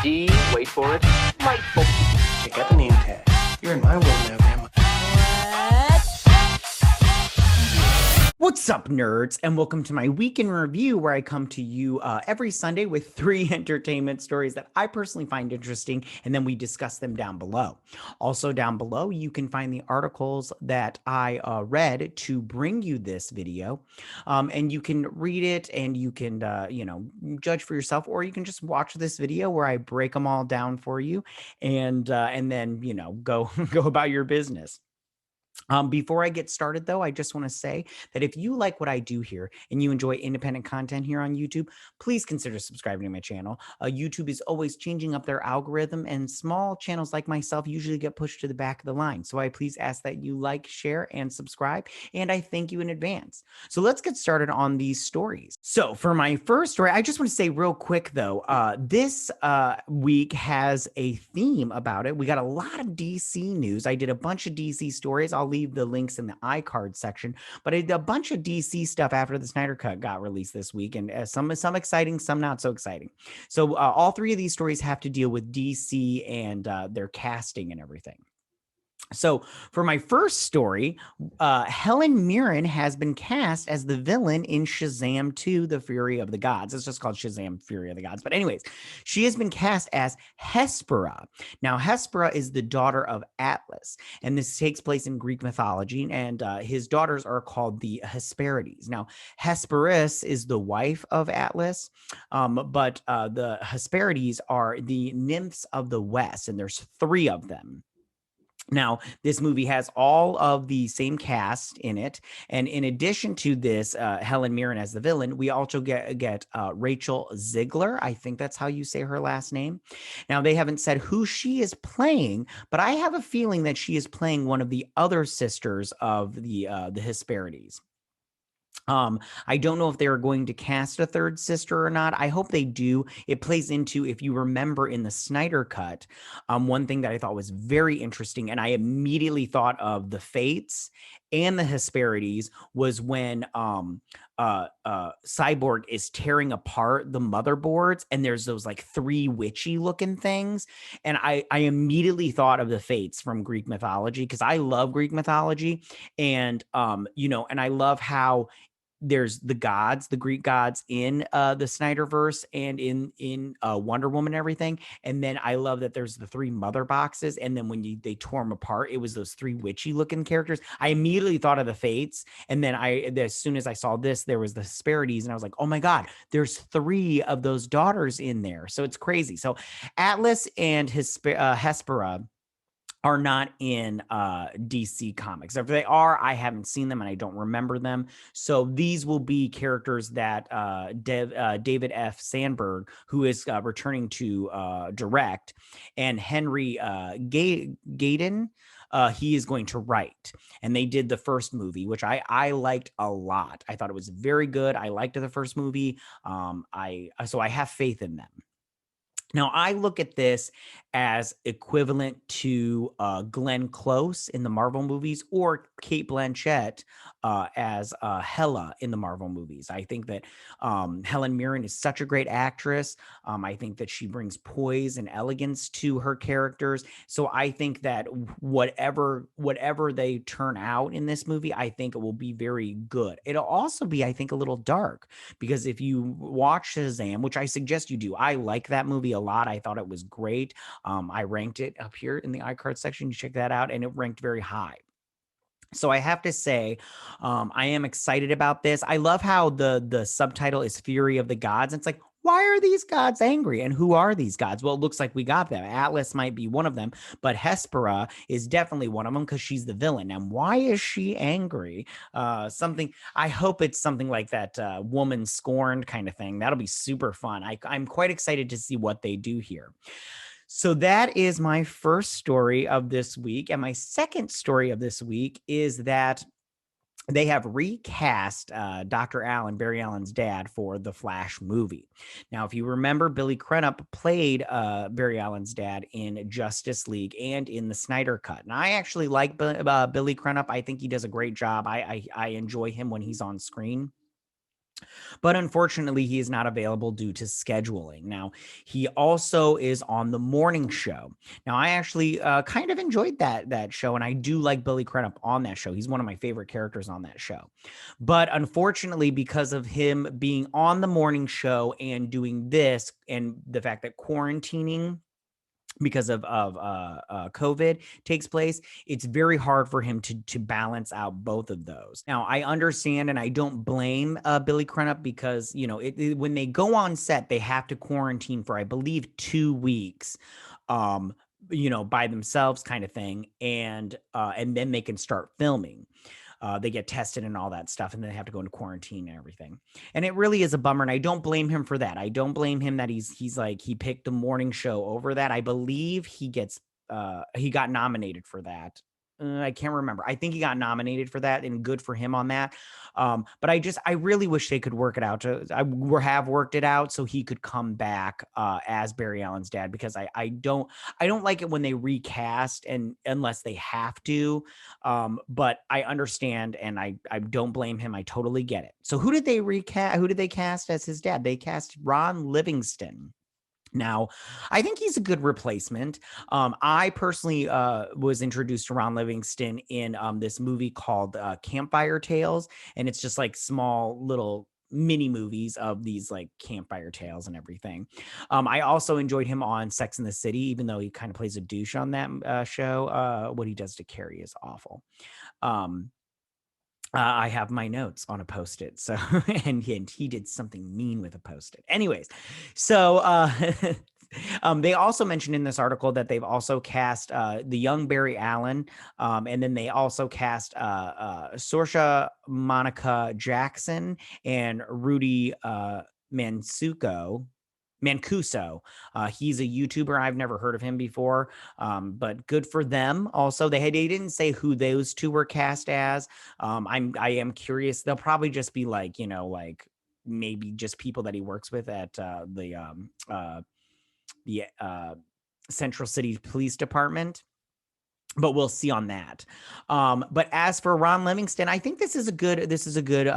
D, wait for it, light bulb. Check out the name tag. You're in my world now, Grandma. What's up, nerds, and welcome to my week in review, where I come to you every Sunday with 3 entertainment stories that I personally find interesting, and then we discuss them down below. Also down below, you can find the articles that I read to bring you this video, and you can read it and you can, judge for yourself, or you can just watch this video where I break them all down for you, and then go go about your business. Before I get started, though, I just want to say that if you like what I do here and you enjoy independent content here on YouTube, please consider subscribing to my channel. YouTube is always changing up their algorithm, and small channels like myself usually get pushed to the back of the line. So I please ask that you like, share, and subscribe, and I thank you in advance. So let's get started on these stories. So for my first story, I just want to say real quick, though, this week has a theme about it. We got a lot of DC news. I did a bunch of DC stories. I'll leave the links in the iCard section, but I did a bunch of DC stuff after the Snyder Cut got released this week, and some exciting, some not so exciting. So all 3 of these stories have to deal with DC and their casting and everything. So for my first story, Helen Mirren has been cast as the villain in Shazam 2, The Fury of the Gods. It's just called Shazam, Fury of the Gods. But anyways, she has been cast as Hespera. Now, Hespera is the daughter of Atlas, and this takes place in Greek mythology, and his daughters are called the Hesperides. Now, Hesperus is the wife of Atlas, but the Hesperides are the nymphs of the West, and there's 3 of them. Now, this movie has all of the same cast in it, and in addition to this, Helen Mirren as the villain, we also get Rachel Ziegler. I think that's how you say her last name. Now, they haven't said who she is playing, but I have a feeling that she is playing one of the other sisters of the Hesperides. I don't know if they are going to cast a third sister or not. I hope they do. It plays into, if you remember in the Snyder Cut, one thing that I thought was very interesting, and I immediately thought of the Fates and the Hesperides, was when Cyborg is tearing apart the motherboards, and there's those like 3 witchy looking things. And I immediately thought of the Fates from Greek mythology, because I love Greek mythology, and and I love how there's the gods, the Greek gods in the Snyderverse and in Wonder Woman and everything. And then I love that there's the 3 mother boxes. And then when they tore them apart, it was those 3 witchy looking characters. I immediately thought of the Fates. And then as soon as I saw this, there was the Hesperides, and I was like, oh my God, there's 3 of those daughters in there. So it's crazy. So Atlas and Hespera are not in DC Comics. If they are, I haven't seen them and I don't remember them. So these will be characters that David F. Sandberg, who is returning to direct, and Henry Gayden, he is going to write. And they did the first movie, which I liked a lot. I thought it was very good. I liked the first movie. So I have faith in them. Now, I look at this as equivalent to Glenn Close in the Marvel movies, or Cate Blanchett as Hela in the Marvel movies. I think that Helen Mirren is such a great actress. I think that she brings poise and elegance to her characters. So I think that whatever they turn out in this movie, I think it will be very good. It'll also be, I think, a little dark, because if you watch Shazam, which I suggest you do, I like that movie a lot. I thought it was great. I ranked it up here in the iCard section. You check that out, and it ranked very high. So I have to say, I am excited about this. I love how the subtitle is Fury of the Gods. It's like, why are these gods angry? And who are these gods? Well, it looks like we got them. Atlas might be one of them, but Hespera is definitely one of them, because she's the villain. And why is she angry? I hope it's something like that woman scorned kind of thing. That'll be super fun. I'm quite excited to see what they do here. So that is my first story of this week. And my second story of this week is that they have recast Dr. Allen, Barry Allen's dad, for the Flash movie. Now, if you remember, Billy Crudup played Barry Allen's dad in Justice League and in the Snyder Cut. And I actually like Billy Crudup. I think he does a great job. I enjoy him when he's on screen. But unfortunately, he is not available due to scheduling. Now, he also is on the morning show. Now, I actually kind of enjoyed that show, and I do like Billy Crudup on that show. He's one of my favorite characters on that show. But unfortunately, because of him being on the morning show and doing this, and the fact that quarantining because of COVID takes place, it's very hard for him to balance out both of those. Now, I understand and I don't blame Billy Crudup because, you know, when they go on set, they have to quarantine for, I believe, 2 weeks, you know, by themselves kind of thing. And then they can start filming. They get tested and all that stuff, and then they have to go into quarantine and everything. And it really is a bummer. And I don't blame him for that. I don't blame him that he's like, he picked the morning show over that. I believe he got nominated for that. I can't remember. I think he got nominated for that, and good for him on that. But I really wish they could work it out. Have worked it out so he could come back as Barry Allen's dad, because I don't like it when they recast and unless they have to. But I understand, and I don't blame him. I totally get it. So who did they recast? Who did they cast as his dad? They cast Ron Livingston. Now, I think he's a good replacement. I personally was introduced to Ron Livingston in this movie called Campfire Tales, and it's just like small little mini movies of these like campfire tales and everything. I also enjoyed him on Sex and the City, even though he kind of plays a douche on that show. What he does to Carrie is awful. Um, I have my notes on a Post-it. So, and he did something mean with a Post-it. Anyways, so they also mentioned in this article that they've also cast the young Barry Allen, and then they also cast Saoirse Monica Jackson and Rudy Mancuso. He's a YouTuber. I've never heard of him before, but good for them. Also, they didn't say who those two were cast as. I am curious. They'll probably just be like, you know, like maybe just people that he works with at the Central City Police Department. But we'll see on that. But as for Ron Livingston, I think this is a good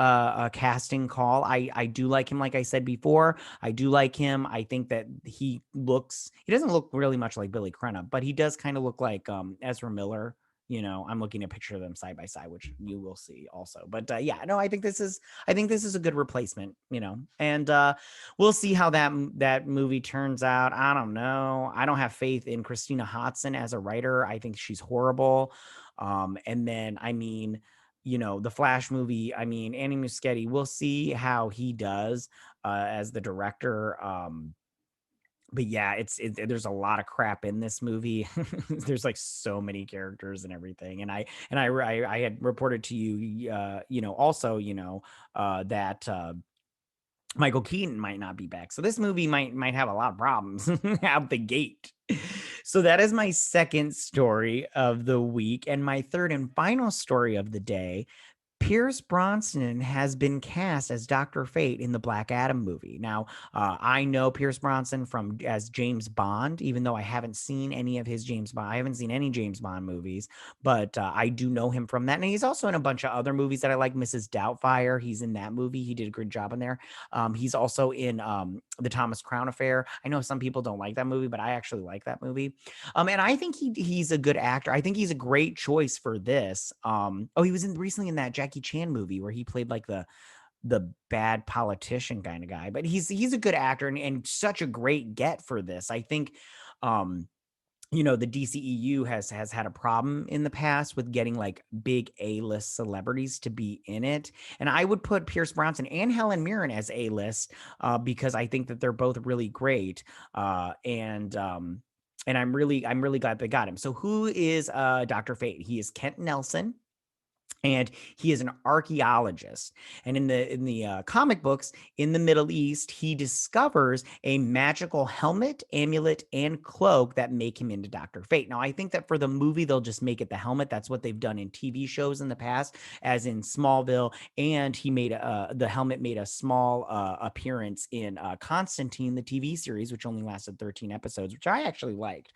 casting call. I do like him. Like I said before, I do like him. I think that he doesn't look really much like Billy Crudup, but he does kind of look like Ezra Miller. You know, I'm looking at a picture of them side by side, which you will see also. But yeah, no, I think this is a good replacement, you know, and we'll see how that movie turns out. I don't know. I don't have faith in Christina Hodson as a writer. I think she's horrible. And then, I mean, you know, the Flash movie, I mean, Andy Muschietti, we'll see how he does as the director. But yeah, there's a lot of crap in this movie. There's like so many characters and everything. And I had reported to you, you know, also, you know, that Michael Keaton might not be back. So this movie might have a lot of problems out the gate. So that is my second story of the week, and my third and final story of the day. Pierce Brosnan has been cast as Dr. Fate in the Black Adam movie. Now, I know Pierce Brosnan as James Bond, even though I haven't seen any of his James Bond. I haven't seen any James Bond movies, but I do know him from that. And he's also in a bunch of other movies that I like. Mrs. Doubtfire, he's in that movie. He did a good job in there. He's also in the Thomas Crown Affair. I know some people don't like that movie, but I actually like that movie. And I think he's a good actor. I think he's a great choice for this. He was recently in that Jackie Chan movie where he played like the bad politician kind of guy, but he's a good actor and such a great get for this. I think you know, the DCEU has had a problem in the past with getting like big A-list celebrities to be in it. And I would put Pierce Brosnan and Helen Mirren as A-list because I think that they're both really great. And I'm really glad they got him. So who is Dr. Fate? He is Kent Nelson. And he is an archaeologist. And in the comic books in the Middle East, he discovers a magical helmet, amulet, and cloak that make him into Dr. Fate. Now, I think that for the movie, they'll just make it the helmet. That's what they've done in TV shows in the past, as in Smallville. And he made the helmet made a small appearance in Constantine, the TV series, which only lasted 13 episodes, which I actually liked.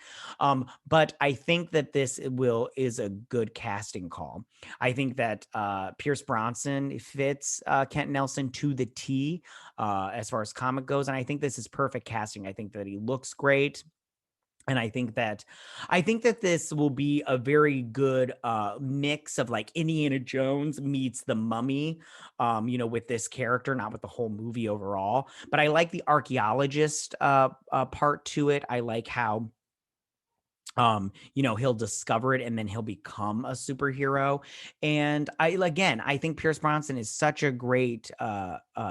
But I think that this is a good casting call. I think think that Pierce Bronson fits Kent Nelson to the T as far as comic goes. And I think this is perfect casting. I think that he looks great. And I think that this will be a very good mix of like Indiana Jones meets the Mummy, with this character, not with the whole movie overall. But I like the archaeologist part to it. I like how he'll discover it and then he'll become a superhero. And I think Pierce Bronson is such a great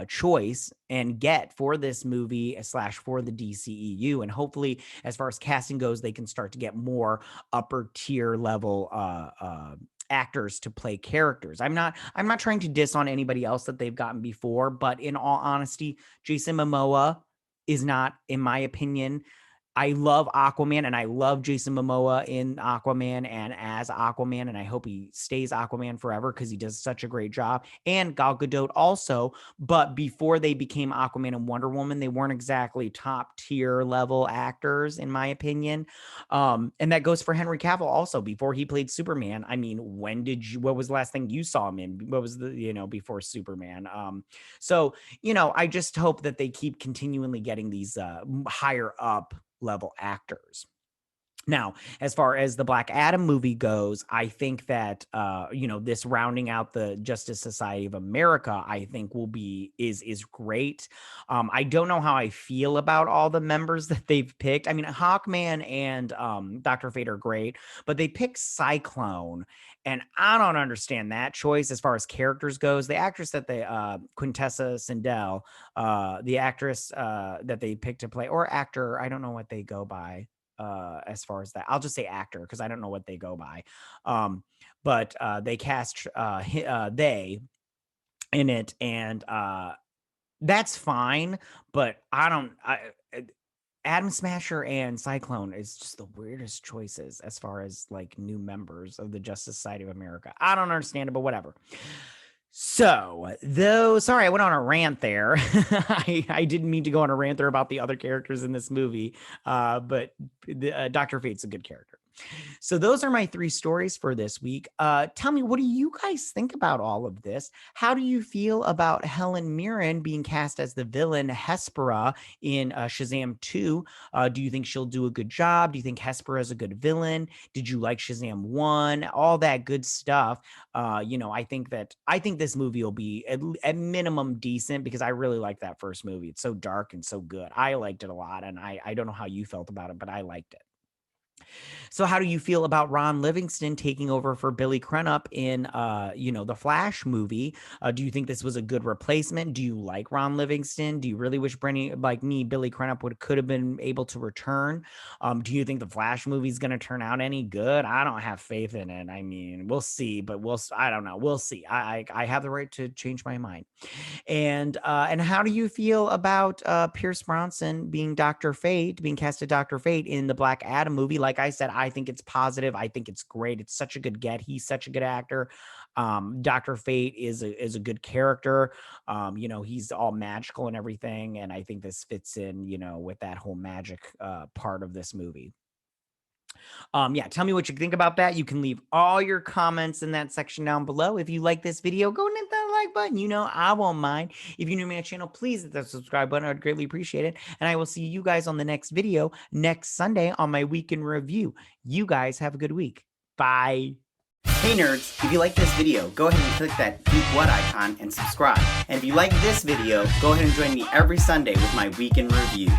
choice and get for this movie / for the DCEU. And hopefully, as far as casting goes, they can start to get more upper tier level actors to play characters. I'm not trying to diss on anybody else that they've gotten before, but in all honesty, Jason Momoa is not, in my opinion. I love Aquaman and I love Jason Momoa in Aquaman and as Aquaman, and I hope he stays Aquaman forever because he does such a great job. And Gal Gadot also, but before they became Aquaman and Wonder Woman, they weren't exactly top tier level actors, in my opinion. And that goes for Henry Cavill also. Before he played Superman, I mean, what was the last thing you saw him in? What was before Superman? So I just hope that they keep continually getting these higher up level actors. Now, as far as the Black Adam movie goes, I think that this rounding out the Justice Society of America, I think is great. I don't know how I feel about all the members that they've picked. I mean, Hawkman and Dr. Fate are great, but they picked Cyclone, and I don't understand that choice as far as characters goes. The actress that they Quintessa Sindel, the actress that they picked to play, or actor, I don't know what they go by. As far as that, I'll just say actor because I don't know what they go by. But they cast they in it, and that's fine. But Atom Smasher and Cyclone is just the weirdest choices as far as like new members of the Justice Society of America. I don't understand it, but whatever. So, sorry, I went on a rant there. I didn't mean to go on a rant there about the other characters in this movie, but Dr. Fate's a good character. So those are my 3 stories for this week. Tell me, what do you guys think about all of this? How do you feel about Helen Mirren being cast as the villain Hespera in Shazam 2? Do you think she'll do a good job? Do you think Hespera is a good villain? Did you like Shazam 1? All that good stuff. I think this movie will be at minimum decent because I really like that first movie. It's so dark and so good. I liked it a lot, and I don't know how you felt about it, but I liked it. So how do you feel about Ron Livingston taking over for Billy Crudup in, the Flash movie? Do you think this was a good replacement? Do you like Ron Livingston? Do you really wish Billy Crudup could have been able to return? Do you think the Flash movie is going to turn out any good? I don't have faith in it. I mean, we'll see, but I don't know. We'll see. I have the right to change my mind. And how do you feel about Pierce Bronson being Dr. Fate, being cast as Dr. Fate in the Black Adam movie? Like I said, I think it's positive. I think it's great. It's such a good get. He's such a good actor. Dr. Fate is a good character. He's all magical and everything. And I think this fits in, with that whole magic part of this movie. Tell me what you think about that. You can leave all your comments in that section down below. If you like this video, go and hit that like button. I won't mind. If you're new to my channel, please hit that subscribe button. I'd greatly appreciate it. And I will see you guys on the next video next Sunday on my week in review. You guys have a good week. Bye. Hey nerds, if you like this video, go ahead and click that Geek What icon and subscribe. And if you like this video, go ahead and join me every Sunday with my week in review.